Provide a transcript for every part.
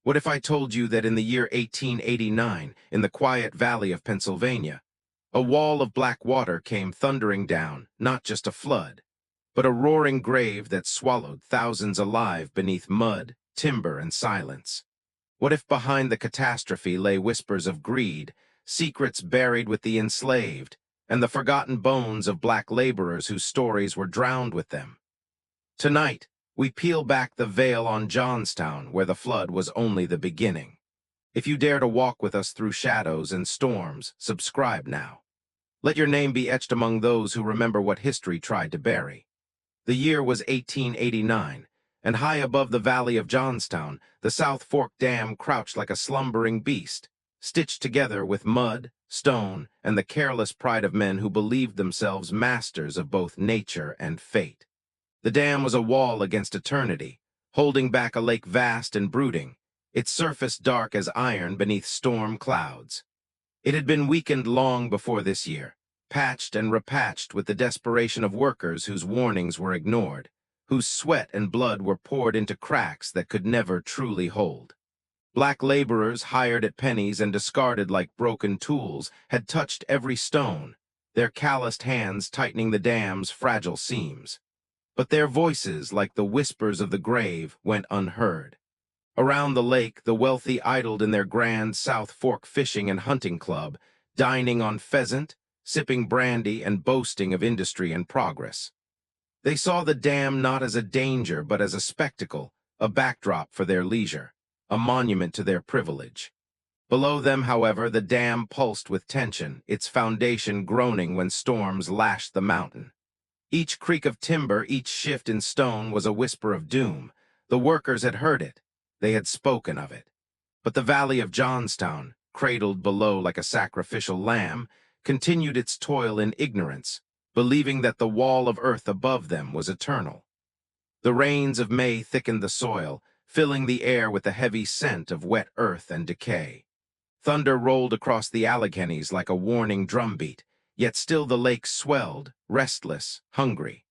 What if I told you that in the year 1889, in the quiet valley of Pennsylvania, a wall of black water came thundering down, not just a flood, but a roaring grave that swallowed thousands alive beneath mud, timber, and silence? What if behind the catastrophe lay whispers of greed, secrets buried with the enslaved, and the forgotten bones of black laborers whose stories were drowned with them? Tonight, we peel back the veil on Johnstown, where the flood was only the beginning. If you dare to walk with us through shadows and storms, subscribe now. Let your name be etched among those who remember what history tried to bury. The year was 1889, and high above the valley of Johnstown, the South Fork Dam crouched like a slumbering beast, stitched together with mud, stone, and the careless pride of men who believed themselves masters of both nature and fate. The dam was a wall against eternity, holding back a lake vast and brooding, its surface dark as iron beneath storm clouds. It had been weakened long before this year, patched and repatched with the desperation of workers whose warnings were ignored, whose sweat and blood were poured into cracks that could never truly hold. Black laborers, hired at pennies and discarded like broken tools, had touched every stone, their calloused hands tightening the dam's fragile seams. But their voices, like the whispers of the grave, went unheard. Around the lake, the wealthy idled in their grand South Fork fishing and hunting club, dining on pheasant, sipping brandy, and boasting of industry and progress. They saw the dam not as a danger, but as a spectacle, a backdrop for their leisure, a monument to their privilege. Below them, however, the dam pulsed with tension, its foundation groaning when storms lashed the mountain. Each creak of timber, each shift in stone was a whisper of doom. The workers had heard it. They had spoken of it. But the valley of Johnstown, cradled below like a sacrificial lamb, continued its toil in ignorance, believing that the wall of earth above them was eternal. The rains of May thickened the soil, filling the air with the heavy scent of wet earth and decay. Thunder rolled across the Alleghenies like a warning drumbeat, yet still the lake swelled, restless, hungry.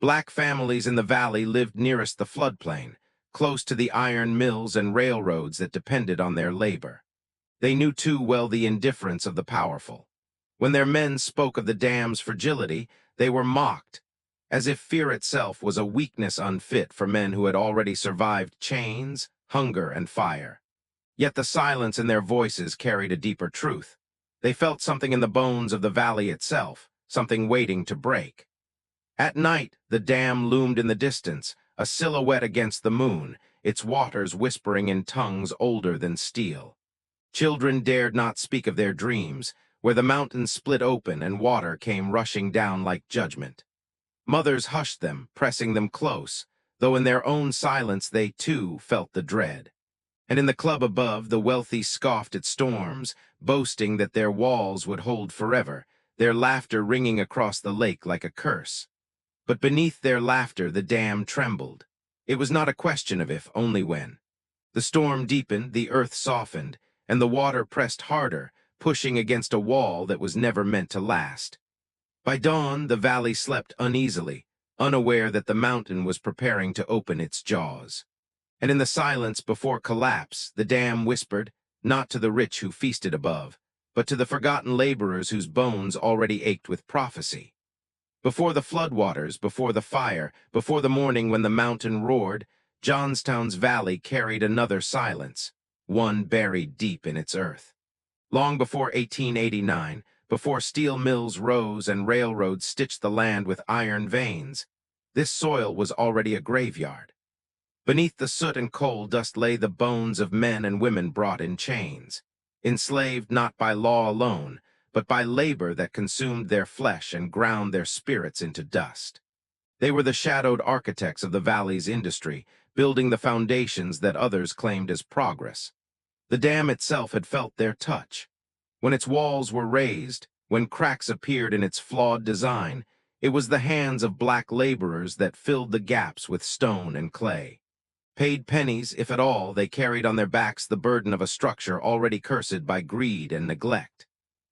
Black families in the valley lived nearest the floodplain, close to the iron mills and railroads that depended on their labor. They knew too well the indifference of the powerful. When their men spoke of the dam's fragility, they were mocked, as if fear itself was a weakness unfit for men who had already survived chains, hunger, and fire. Yet the silence in their voices carried a deeper truth. They felt something in the bones of the valley itself, something waiting to break. At night, the dam loomed in the distance, a silhouette against the moon, its waters whispering in tongues older than steel. Children dared not speak of their dreams, where the mountains split open and water came rushing down like judgment. Mothers hushed them, pressing them close, though in their own silence they too felt the dread. And in the club above, the wealthy scoffed at storms, boasting that their walls would hold forever, their laughter ringing across the lake like a curse. But beneath their laughter the dam trembled. It was not a question of if, only when. The storm deepened, the earth softened, and the water pressed harder, pushing against a wall that was never meant to last. By dawn, the valley slept uneasily, unaware that the mountain was preparing to open its jaws. And in the silence before collapse, the dam whispered, not to the rich who feasted above, but to the forgotten laborers whose bones already ached with prophecy. Before the floodwaters, before the fire, before the morning when the mountain roared, Johnstown's valley carried another silence, one buried deep in its earth. Long before 1889, before steel mills rose and railroads stitched the land with iron veins, this soil was already a graveyard. Beneath the soot and coal dust lay the bones of men and women brought in chains, enslaved not by law alone, but by labor that consumed their flesh and ground their spirits into dust. They were the shadowed architects of the valley's industry, building the foundations that others claimed as progress. The dam itself had felt their touch. When its walls were raised, when cracks appeared in its flawed design, it was the hands of black laborers that filled the gaps with stone and clay. Paid pennies, if at all, they carried on their backs the burden of a structure already cursed by greed and neglect.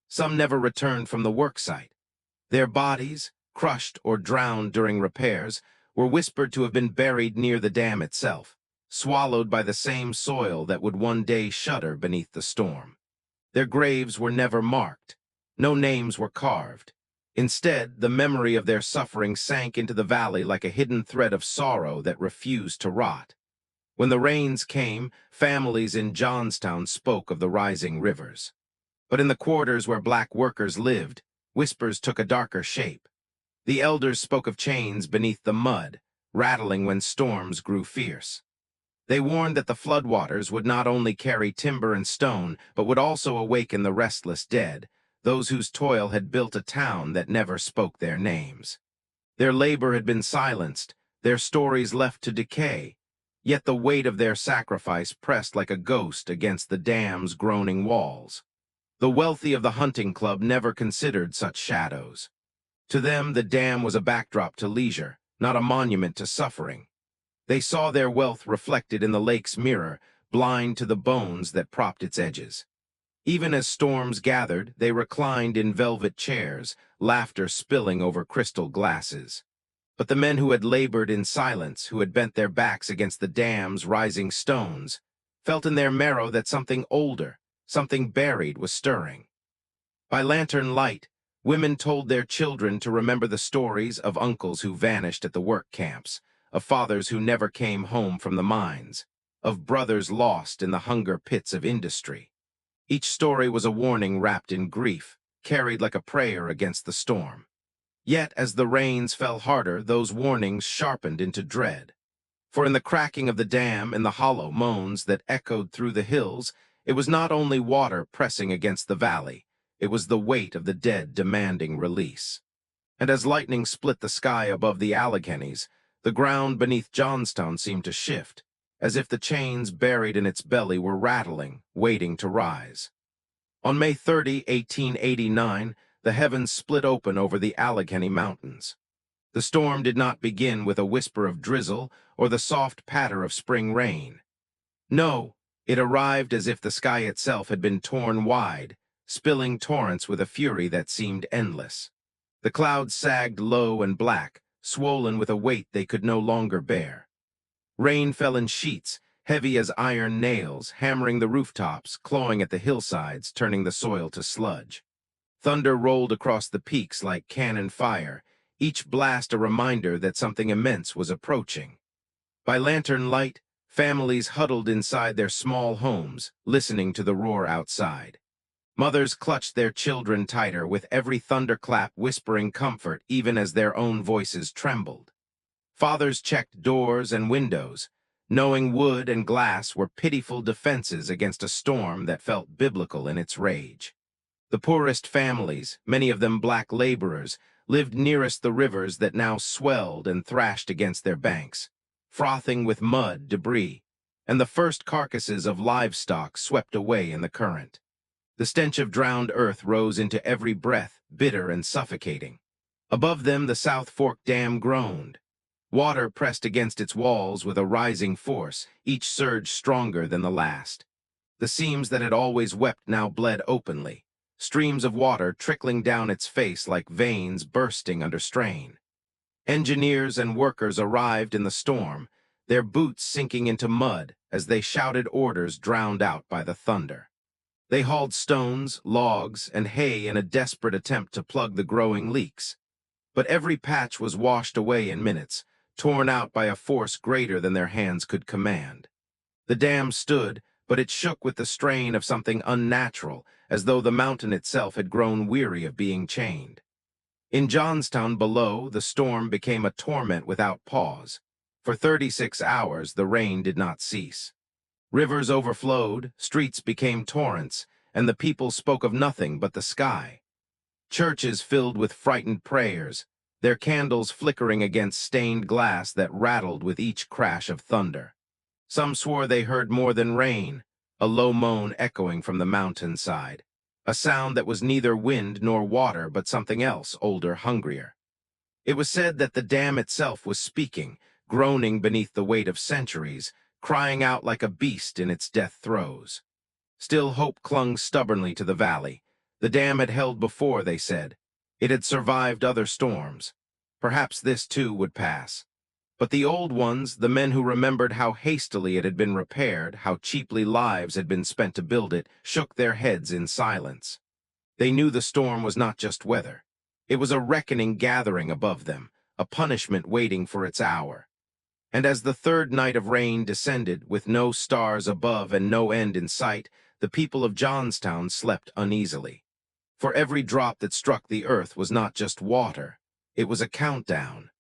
Some never returned from the worksite. Their bodies, crushed or drowned during repairs, were whispered to have been buried near the dam itself, swallowed by the same soil that would one day shudder beneath the storm. Their graves were never marked. No names were carved. Instead, the memory of their suffering sank into the valley like a hidden thread of sorrow that refused to rot. When the rains came, families in Johnstown spoke of the rising rivers. But in the quarters where black workers lived, whispers took a darker shape. The elders spoke of chains beneath the mud, rattling when storms grew fierce. They warned that the floodwaters would not only carry timber and stone, but would also awaken the restless dead, those whose toil had built a town that never spoke their names. Their labor had been silenced, their stories left to decay, yet the weight of their sacrifice pressed like a ghost against the dam's groaning walls. The wealthy of the hunting club never considered such shadows. To them, the dam was a backdrop to leisure, not a monument to suffering. They saw their wealth reflected in the lake's mirror, blind to the bones that propped its edges. Even as storms gathered, they reclined in velvet chairs, laughter spilling over crystal glasses. But the men who had labored in silence, who had bent their backs against the dam's rising stones, felt in their marrow that something older, something buried, was stirring. By lantern light, women told their children to remember the stories of uncles who vanished at the work camps, of fathers who never came home from the mines, of brothers lost in the hunger pits of industry. Each story was a warning wrapped in grief, carried like a prayer against the storm. Yet, as the rains fell harder, those warnings sharpened into dread. For in the cracking of the dam and the hollow moans that echoed through the hills, it was not only water pressing against the valley, it was the weight of the dead demanding release. And as lightning split the sky above the Alleghenies, the ground beneath Johnstown seemed to shift, as if the chains buried in its belly were rattling, waiting to rise. On May 30, 1889, the heavens split open over the Allegheny Mountains. The storm did not begin with a whisper of drizzle or the soft patter of spring rain. No, it arrived as if the sky itself had been torn wide, spilling torrents with a fury that seemed endless. The clouds sagged low and black, swollen with a weight they could no longer bear. Rain fell in sheets, heavy as iron nails, hammering the rooftops, clawing at the hillsides, turning the soil to sludge. Thunder rolled across the peaks like cannon fire, each blast a reminder that something immense was approaching. By lantern light, families huddled inside their small homes, listening to the roar outside. Mothers clutched their children tighter, with every thunderclap whispering comfort even as their own voices trembled. Fathers checked doors and windows, knowing wood and glass were pitiful defenses against a storm that felt biblical in its rage. The poorest families, many of them black laborers, lived nearest the rivers that now swelled and thrashed against their banks, frothing with mud, debris, and the first carcasses of livestock swept away in the current. The stench of drowned earth rose into every breath, bitter and suffocating. Above them, the South Fork Dam groaned. Water pressed against its walls with a rising force, each surge stronger than the last. The seams that had always wept now bled openly, streams of water trickling down its face like veins bursting under strain. Engineers and workers arrived in the storm, their boots sinking into mud as they shouted orders drowned out by the thunder. They hauled stones, logs, and hay in a desperate attempt to plug the growing leaks. But every patch was washed away in minutes, torn out by a force greater than their hands could command. The dam stood, but it shook with the strain of something unnatural, as though the mountain itself had grown weary of being chained. In Johnstown below, the storm became a torment without pause. For 36 hours, the rain did not cease. Rivers overflowed, streets became torrents, and the people spoke of nothing but the sky. Churches filled with frightened prayers, their candles flickering against stained glass that rattled with each crash of thunder. Some swore they heard more than rain, a low moan echoing from the mountainside, a sound that was neither wind nor water but something else, older, hungrier. It was said that the dam itself was speaking, groaning beneath the weight of centuries, crying out like a beast in its death throes. Still hope clung stubbornly to the valley. The dam had held before, they said. It had survived other storms. Perhaps this too would pass. But the old ones, the men who remembered how hastily it had been repaired, how cheaply lives had been spent to build it, shook their heads in silence. They knew the storm was not just weather. It was a reckoning gathering above them, a punishment waiting for its hour. And as the third night of rain descended, with no stars above and no end in sight, the people of Johnstown slept uneasily. For every drop that struck the earth was not just water, it was a countdown.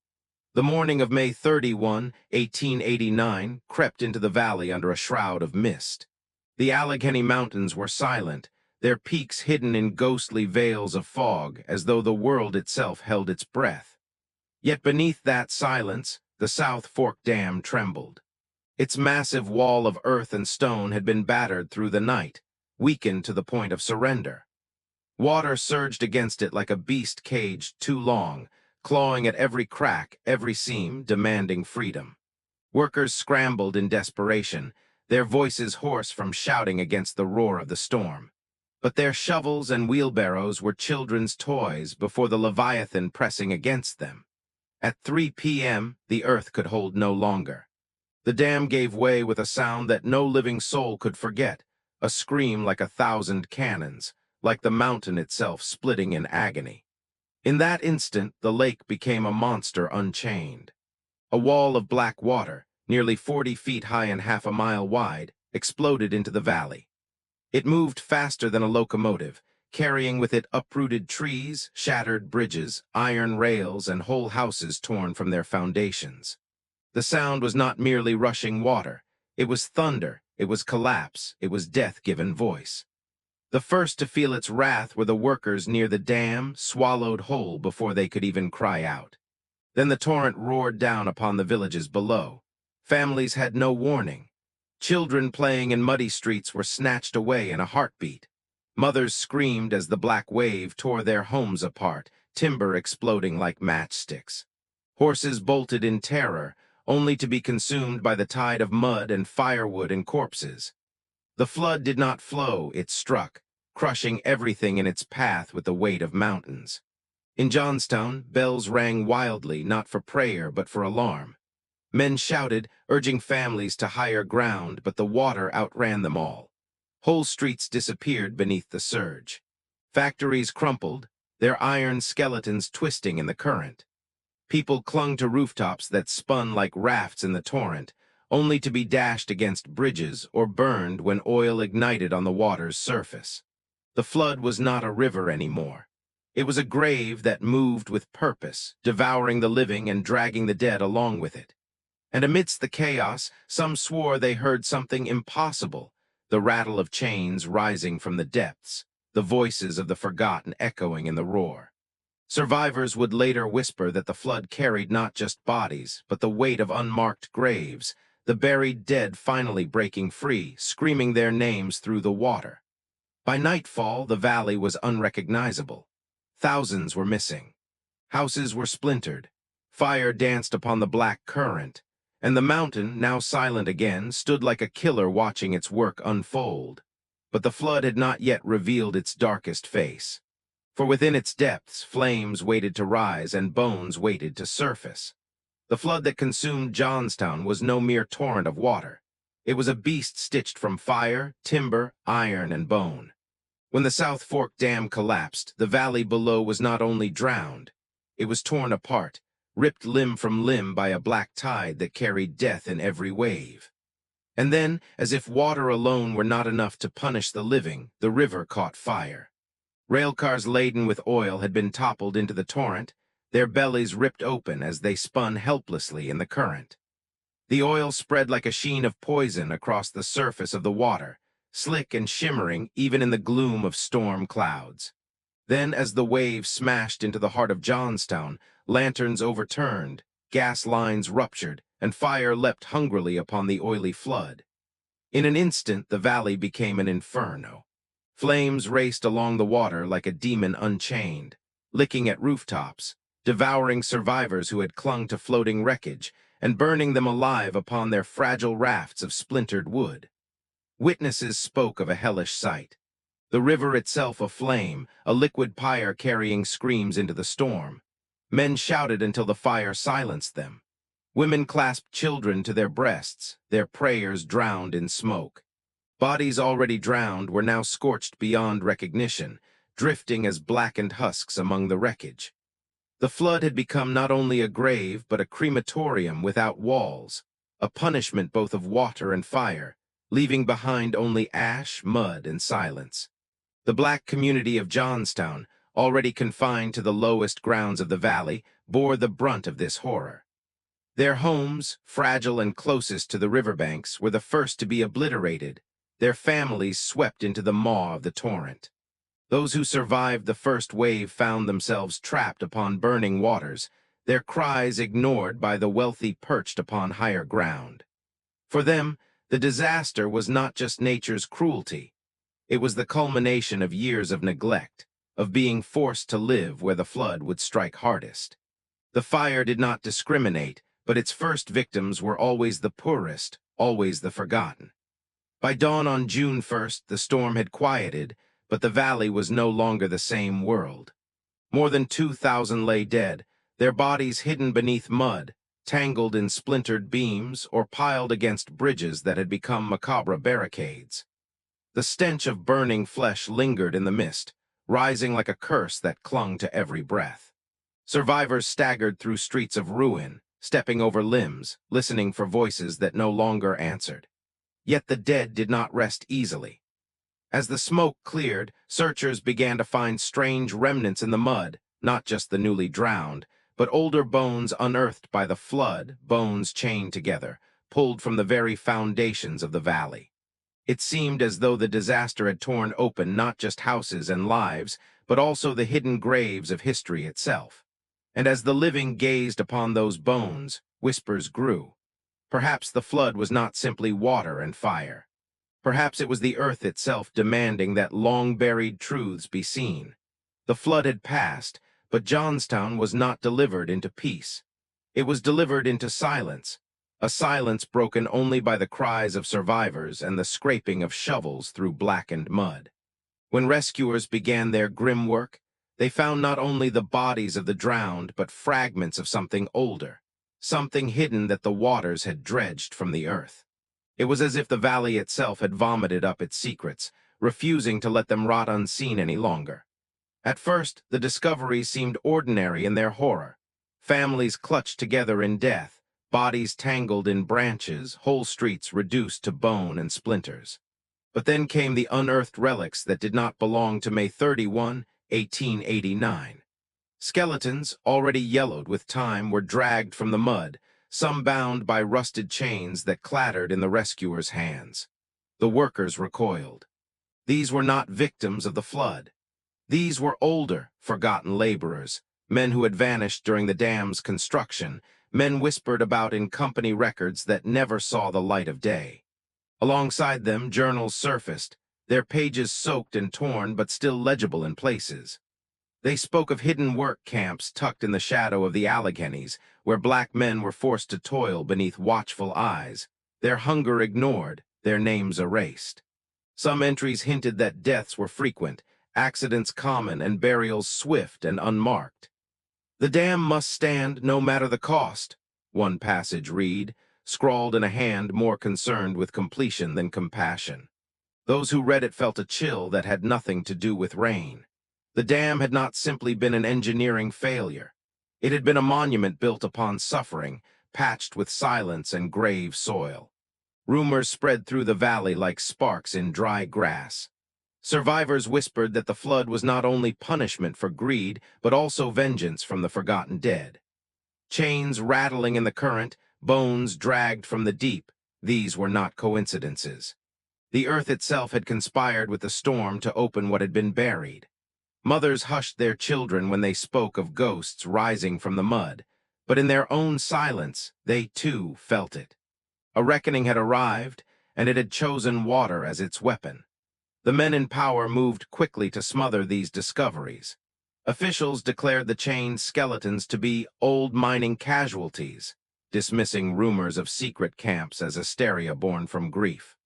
The morning of May 31, 1889, crept into the valley under a shroud of mist. The Allegheny Mountains were silent, their peaks hidden in ghostly veils of fog, as though the world itself held its breath. Yet beneath that silence, the South Fork Dam trembled. Its massive wall of earth and stone had been battered through the night, weakened to the point of surrender. Water surged against it like a beast caged too long, clawing at every crack, every seam, demanding freedom. Workers scrambled in desperation, their voices hoarse from shouting against the roar of the storm. But their shovels and wheelbarrows were children's toys before the Leviathan pressing against them. At 3 p.m., the earth could hold no longer. The dam gave way with a sound that no living soul could forget, a scream like 1,000 cannons, like the mountain itself splitting in agony. In that instant, the lake became a monster unchained. A wall of black water, nearly 40 feet high and half a mile wide, exploded into the valley. It moved faster than a locomotive, carrying with it uprooted trees, shattered bridges, iron rails, and whole houses torn from their foundations. The sound was not merely rushing water. It was thunder, it was collapse, it was death given voice. The first to feel its wrath were the workers near the dam, swallowed whole before they could even cry out. Then the torrent roared down upon the villages below. Families had no warning. Children playing in muddy streets were snatched away in a heartbeat. Mothers screamed as the black wave tore their homes apart, timber exploding like matchsticks. Horses bolted in terror, only to be consumed by the tide of mud and firewood and corpses. The flood did not flow, it struck, crushing everything in its path with the weight of mountains. In Johnstown, bells rang wildly, not for prayer but for alarm. Men shouted, urging families to higher ground, but the water outran them all. Whole streets disappeared beneath the surge. Factories crumpled, their iron skeletons twisting in the current. People clung to rooftops that spun like rafts in the torrent, only to be dashed against bridges or burned when oil ignited on the water's surface. The flood was not a river anymore. It was a grave that moved with purpose, devouring the living and dragging the dead along with it. And amidst the chaos, some swore they heard something impossible, the rattle of chains rising from the depths, the voices of the forgotten echoing in the roar. Survivors would later whisper that the flood carried not just bodies, but the weight of unmarked graves, the buried dead finally breaking free, screaming their names through the water. By nightfall, the valley was unrecognizable. Thousands were missing. Houses were splintered. Fire danced upon the black current, and the mountain, now silent again, stood like a killer watching its work unfold. But the flood had not yet revealed its darkest face. For within its depths, flames waited to rise and bones waited to surface. The flood that consumed Johnstown was no mere torrent of water. It was a beast stitched from fire, timber, iron, and bone. When the South Fork Dam collapsed, the valley below was not only drowned, it was torn apart, ripped limb from limb by a black tide that carried death in every wave. And then, as if water alone were not enough to punish the living, the river caught fire. Railcars laden with oil had been toppled into the torrent, their bellies ripped open as they spun helplessly in the current. The oil spread like a sheen of poison across the surface of the water, slick and shimmering even in the gloom of storm clouds. Then, as the waves smashed into the heart of Johnstown, lanterns overturned, gas lines ruptured, and fire leapt hungrily upon the oily flood. In an instant, the valley became an inferno. Flames raced along the water like a demon unchained, licking at rooftops, devouring survivors who had clung to floating wreckage, and burning them alive upon their fragile rafts of splintered wood. Witnesses spoke of a hellish sight. The river itself aflame, a liquid pyre carrying screams into the storm. Men shouted until the fire silenced them. Women clasped children to their breasts, their prayers drowned in smoke. Bodies already drowned were now scorched beyond recognition, drifting as blackened husks among the wreckage. The flood had become not only a grave but a crematorium without walls, a punishment both of water and fire, leaving behind only ash, mud, and silence. The black community of Johnstown, already confined to the lowest grounds of the valley, bore the brunt of this horror. Their homes, fragile and closest to the riverbanks, were the first to be obliterated, their families swept into the maw of the torrent. Those who survived the first wave found themselves trapped upon burning waters, their cries ignored by the wealthy perched upon higher ground. For them, the disaster was not just nature's cruelty. It was the culmination of years of neglect, of being forced to live where the flood would strike hardest. The fire did not discriminate, but its first victims were always the poorest, always the forgotten. By dawn on June 1st, the storm had quieted, but the valley was no longer the same world. More than 2,000 lay dead, their bodies hidden beneath mud, tangled in splintered beams, or piled against bridges that had become macabre barricades. The stench of burning flesh lingered in the mist, rising like a curse that clung to every breath. Survivors staggered through streets of ruin, stepping over limbs, listening for voices that no longer answered. Yet the dead did not rest easily. As the smoke cleared, searchers began to find strange remnants in the mud, not just the newly drowned, but older bones unearthed by the flood, bones chained together, pulled from the very foundations of the valley. It seemed as though the disaster had torn open not just houses and lives, but also the hidden graves of history itself. And as the living gazed upon those bones, whispers grew. Perhaps the flood was not simply water and fire. Perhaps it was the earth itself demanding that long-buried truths be seen. The flood had passed, but Johnstown was not delivered into peace. It was delivered into silence, a silence broken only by the cries of survivors and the scraping of shovels through blackened mud. When rescuers began their grim work, they found not only the bodies of the drowned, but fragments of something older, something hidden that the waters had dredged from the earth. It was as if the valley itself had vomited up its secrets, refusing to let them rot unseen any longer. At first, the discoveries seemed ordinary in their horror. Families clutched together in death, bodies tangled in branches, whole streets reduced to bone and splinters. But then came the unearthed relics that did not belong to May 31, 1889. Skeletons, already yellowed with time, were dragged from the mud, some bound by rusted chains that clattered in the rescuers' hands. The workers recoiled. These were not victims of the flood. These were older, forgotten laborers, men who had vanished during the dam's construction, men whispered about in company records that never saw the light of day. Alongside them, journals surfaced, their pages soaked and torn but still legible in places. They spoke of hidden work camps tucked in the shadow of the Alleghenies, where black men were forced to toil beneath watchful eyes, their hunger ignored, their names erased. Some entries hinted that deaths were frequent, accidents common, and burials swift and unmarked. "The dam must stand no matter the cost," one passage read, scrawled in a hand more concerned with completion than compassion. Those who read it felt a chill that had nothing to do with rain. The dam had not simply been an engineering failure. It had been a monument built upon suffering, patched with silence and grave soil. Rumors spread through the valley like sparks in dry grass. Survivors whispered that the flood was not only punishment for greed, but also vengeance from the forgotten dead. Chains rattling in the current, bones dragged from the deep, these were not coincidences. The earth itself had conspired with the storm to open what had been buried. Mothers hushed their children when they spoke of ghosts rising from the mud, but in their own silence, they too felt it. A reckoning had arrived, and it had chosen water as its weapon. The men in power moved quickly to smother these discoveries. Officials declared the chained skeletons to be old mining casualties, dismissing rumors of secret camps as hysteria born from grief.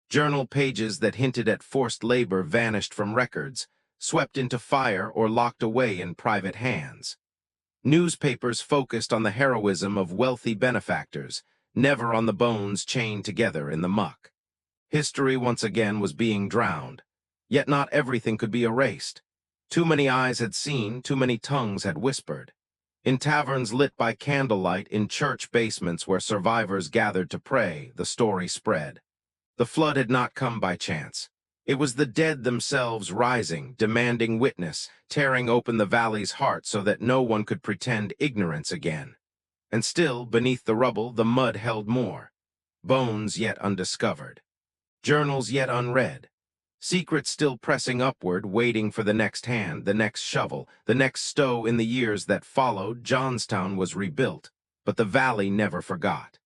Journal pages that hinted at forced labor vanished from records, swept into fire or locked away in private hands. Newspapers focused on the heroism of wealthy benefactors, never on the bones chained together in the muck. History once again was being drowned, yet not everything could be erased. Too many eyes had seen, too many tongues had whispered. In taverns lit by candlelight, in church basements where survivors gathered to pray, the story spread. The flood had not come by chance. It was the dead themselves rising, demanding witness, tearing open the valley's heart so that no one could pretend ignorance again. And still, beneath the rubble, the mud held more. Bones yet undiscovered. Journals yet unread. Secrets still pressing upward, waiting for the next hand, the next shovel, the next stow. In the years that followed, Johnstown was rebuilt, but the valley never forgot.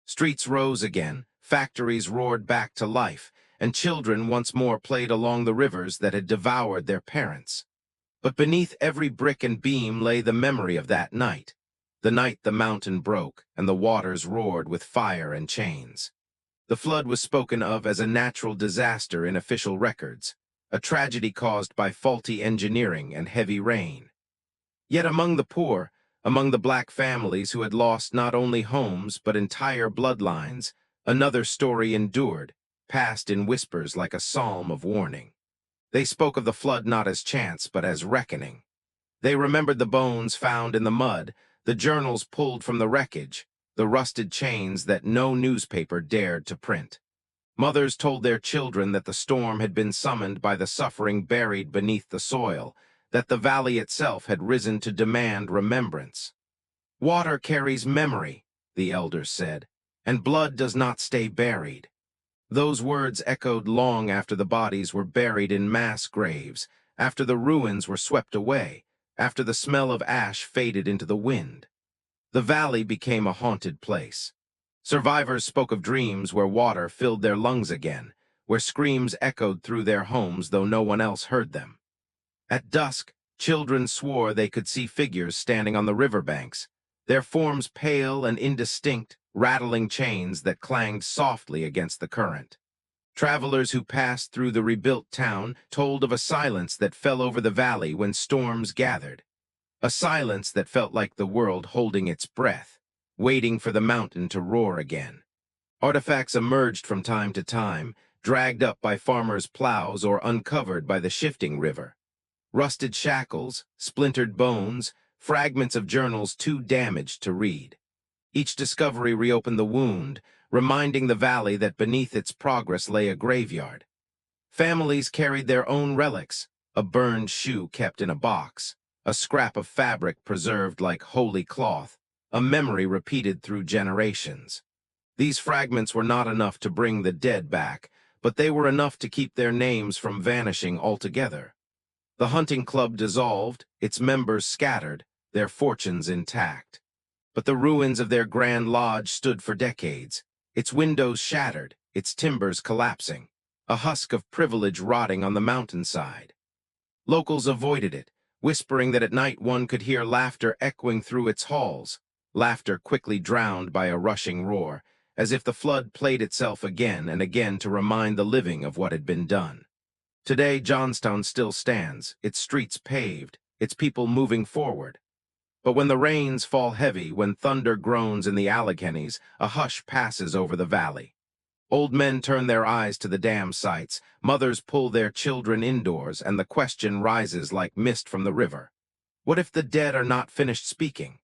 Streets rose again, factories roared back to life, and children once more played along the rivers that had devoured their parents. But beneath every brick and beam lay the memory of that night, the night the mountain broke and the waters roared with fire and chains. The flood was spoken of as a natural disaster in official records, a tragedy caused by faulty engineering and heavy rain. Yet among the poor, among the black families who had lost not only homes but entire bloodlines, another story endured, passed in whispers like a psalm of warning. They spoke of the flood not as chance but as reckoning. They remembered the bones found in the mud, the journals pulled from the wreckage, the rusted chains that no newspaper dared to print. Mothers told their children that the storm had been summoned by the suffering buried beneath the soil, that the valley itself had risen to demand remembrance. Water carries memory, the elders said, and blood does not stay buried. Those words echoed long after the bodies were buried in mass graves, after the ruins were swept away, after the smell of ash faded into the wind. The valley became a haunted place. Survivors spoke of dreams where water filled their lungs again, where screams echoed through their homes though no one else heard them. At dusk, children swore they could see figures standing on the riverbanks, their forms pale and indistinct, rattling chains that clanged softly against the current. Travelers who passed through the rebuilt town told of a silence that fell over the valley when storms gathered. A silence that felt like the world holding its breath, waiting for the mountain to roar again. Artifacts emerged from time to time, dragged up by farmers' plows or uncovered by the shifting river. Rusted shackles, splintered bones, fragments of journals too damaged to read. Each discovery reopened the wound, reminding the valley that beneath its progress lay a graveyard. Families carried their own relics, a burned shoe kept in a box, a scrap of fabric preserved like holy cloth, a memory repeated through generations. These fragments were not enough to bring the dead back, but they were enough to keep their names from vanishing altogether. The hunting club dissolved, its members scattered, their fortunes intact. But the ruins of their grand lodge stood for decades, its windows shattered, its timbers collapsing, a husk of privilege rotting on the mountainside. Locals avoided it, whispering that at night one could hear laughter echoing through its halls, laughter quickly drowned by a rushing roar, as if the flood played itself again and again to remind the living of what had been done. Today, Johnstown still stands, its streets paved, its people moving forward. But when the rains fall heavy, when thunder groans in the Alleghenies, a hush passes over the valley. Old men turn their eyes to the dam sites, mothers pull their children indoors, and the question rises like mist from the river. What if the dead are not finished speaking?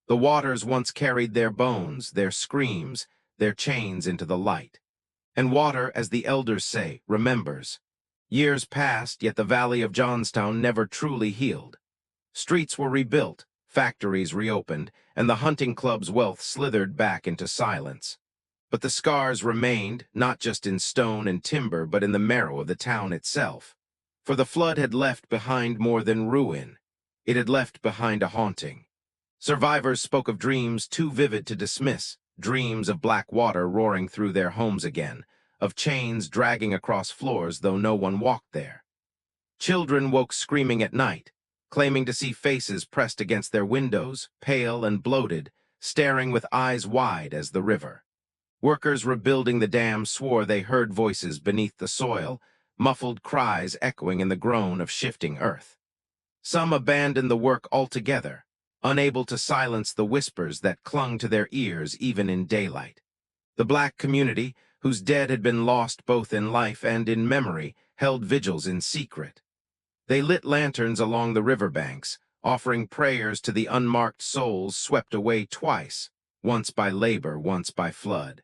The waters once carried their bones, their screams, their chains into the light. And water, as the elders say, remembers. Years passed, yet the valley of Johnstown never truly healed. Streets were rebuilt, factories reopened, and the hunting club's wealth slithered back into silence. But the scars remained, not just in stone and timber, but in the marrow of the town itself. For the flood had left behind more than ruin. It had left behind a haunting. Survivors spoke of dreams too vivid to dismiss, dreams of black water roaring through their homes again, of chains dragging across floors though no one walked there. Children woke screaming at night, claiming to see faces pressed against their windows, pale and bloated, staring with eyes wide as the river. Workers rebuilding the dam swore they heard voices beneath the soil, muffled cries echoing in the groan of shifting earth. Some abandoned the work altogether, unable to silence the whispers that clung to their ears even in daylight. The black community, whose dead had been lost both in life and in memory, held vigils in secret. They lit lanterns along the riverbanks, offering prayers to the unmarked souls swept away twice, once by labor, once by flood.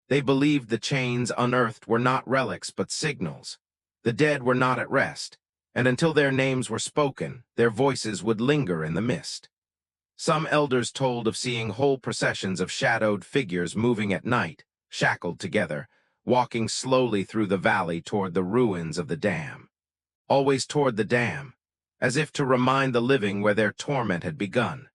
They believed the chains unearthed were not relics but signals. The dead were not at rest, and until their names were spoken, their voices would linger in the mist. Some elders told of seeing whole processions of shadowed figures moving at night, shackled together, walking slowly through the valley toward the ruins of the dam. Always toward the dam, as if to remind the living where their torment had begun.